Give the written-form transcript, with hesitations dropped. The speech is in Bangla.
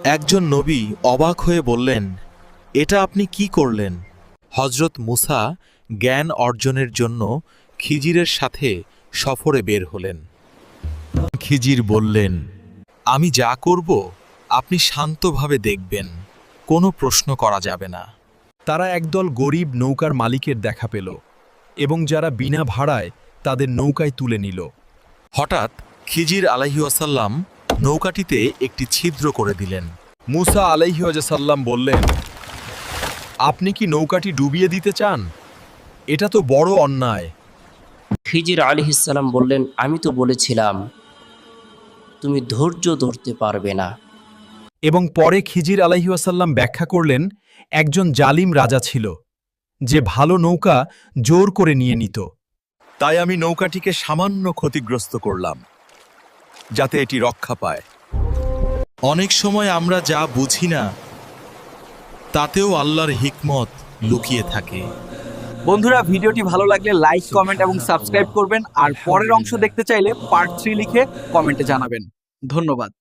একজন নবী অবাক হয়ে বললেন, এটা আপনি কি করলেন? হযরত মুসা জ্ঞান অর্জনের জন্য খিজিরের সাথে সফরে বের হলেন। খিজির বললেন, আমি যা করব আপনি শান্তভাবে দেখবেন, কোনো প্রশ্ন করা যাবে না। তারা একদল গরিব নৌকার মালিকের দেখা পেল এবং যারা বিনা ভাড়ায় তাদের নৌকায় তুলে নিল। হঠাৎ খিজির আলাইহিওয়াসাল্লাম নৌকাটিতে একটি ছিদ্র করে দিলেন। মুসা আলাইহিওয়াসাল্লাম বললেন, আপনি কি নৌকাটি ডুবিয়ে দিতে চান? এটা তো বড় অন্যায়। খিজির আলাইহিসসালাম বললেন, আমি তো বলেছিলাম তুমি ধৈর্য ধরতে পারবে না। এবং পরে খিজির আলাইহিওয়াসাল্লাম ব্যাখ্যা করলেন, একজন জালিম রাজা ছিল যে ভালো নৌকা জোর করে নিয়ে নিত। তাই আমি নৌকাটিকে সামান্য ক্ষতিগ্রস্ত করলাম, যাতে এটি রক্ষা পায়। অনেক সময় আমরা যা বুঝি না তাতেও আল্লাহর হিকমত লুকিয়ে থাকে। বন্ধুরা, ভিডিওটি ভালো লাগলে লাইক, কমেন্ট এবং সাবস্ক্রাইব করবেন। আর পরের অংশ দেখতে চাইলে পার্ট 3 লিখে কমেন্টে জানাবেন। ধন্যবাদ।